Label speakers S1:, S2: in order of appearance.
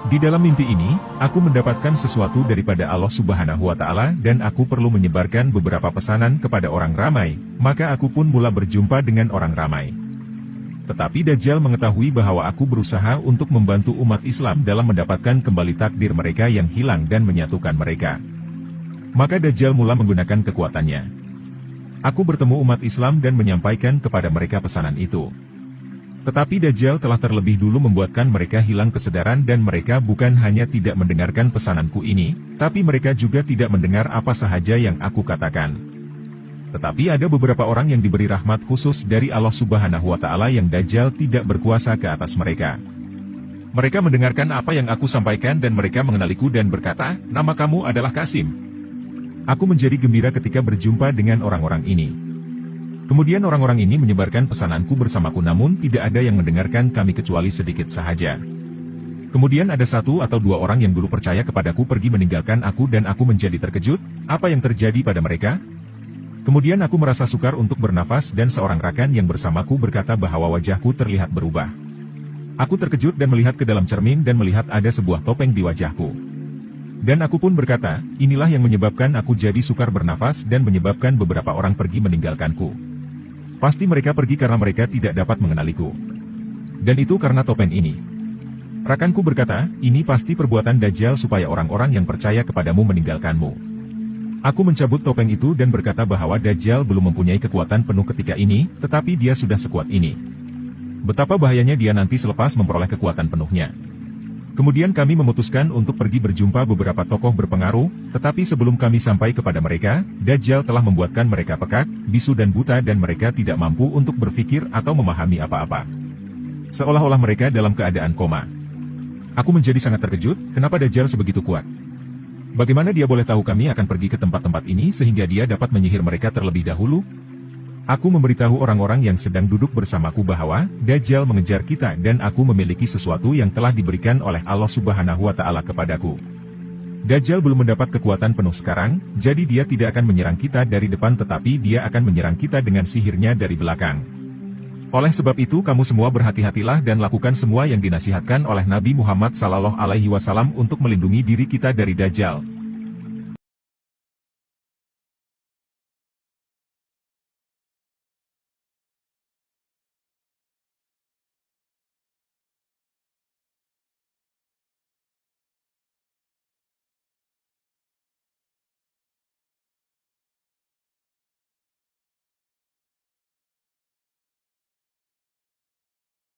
S1: Di dalam mimpi ini, aku mendapatkan sesuatu daripada Allah Subhanahu wa Ta'ala dan aku perlu menyebarkan beberapa pesanan kepada orang ramai, maka aku pun mula berjumpa dengan orang ramai. Tetapi Dajjal mengetahui bahwa aku berusaha untuk membantu umat Islam dalam mendapatkan kembali takdir mereka yang hilang dan menyatukan mereka. Maka Dajjal mula menggunakan kekuatannya. Aku bertemu umat Islam dan menyampaikan kepada mereka pesanan itu. Tetapi Dajjal telah terlebih dulu membuatkan mereka hilang kesadaran dan mereka bukan hanya tidak mendengarkan pesananku ini, tapi mereka juga tidak mendengar apa sahaja yang aku katakan. Tetapi ada beberapa orang yang diberi rahmat khusus dari Allah Subhanahu wa Ta'ala yang Dajjal tidak berkuasa ke atas mereka. Mereka mendengarkan apa yang aku sampaikan dan mereka mengenaliku dan berkata, "Nama kamu adalah Qasim." Aku menjadi gembira ketika berjumpa dengan orang-orang ini. Kemudian orang-orang ini menyebarkan pesananku bersamaku namun tidak ada yang mendengarkan kami kecuali sedikit sahaja. Kemudian ada satu atau dua orang yang dulu percaya kepadaku pergi meninggalkan aku dan aku menjadi terkejut, apa yang terjadi pada mereka? Kemudian aku merasa sukar untuk bernafas dan seorang rakan yang bersamaku berkata bahwa wajahku terlihat berubah. Aku terkejut dan melihat ke dalam cermin dan melihat ada sebuah topeng di wajahku. Dan aku pun berkata, inilah yang menyebabkan aku jadi sukar bernafas dan menyebabkan beberapa orang pergi meninggalkanku. Pasti mereka pergi karena mereka tidak dapat mengenaliku. Dan itu karena topeng ini. Rakanku berkata, ini pasti perbuatan Dajjal supaya orang-orang yang percaya kepadamu meninggalkanmu. Aku mencabut topeng itu dan berkata bahwa Dajjal belum mempunyai kekuatan penuh ketika ini, tetapi dia sudah sekuat ini. Betapa bahayanya dia nanti selepas memperoleh kekuatan penuhnya. Kemudian kami memutuskan untuk pergi berjumpa beberapa tokoh berpengaruh, tetapi sebelum kami sampai kepada mereka, Dajjal telah membuatkan mereka pekak, bisu dan buta dan mereka tidak mampu untuk berpikir atau memahami apa-apa. Seolah-olah mereka dalam keadaan koma. Aku menjadi sangat terkejut, kenapa Dajjal sebegitu kuat? Bagaimana dia boleh tahu kami akan pergi ke tempat-tempat ini sehingga dia dapat menyihir mereka terlebih dahulu? Aku memberitahu orang-orang yang sedang duduk bersamaku bahwa Dajjal mengejar kita dan aku memiliki sesuatu yang telah diberikan oleh Allah Subhanahu wa Ta'ala kepadaku. Dajjal belum mendapat kekuatan penuh sekarang, jadi dia tidak akan menyerang kita dari depan tetapi dia akan menyerang kita dengan sihirnya dari belakang. Oleh sebab itu kamu semua berhati-hatilah dan lakukan semua yang dinasihatkan oleh Nabi Muhammad SAW untuk melindungi diri kita dari Dajjal.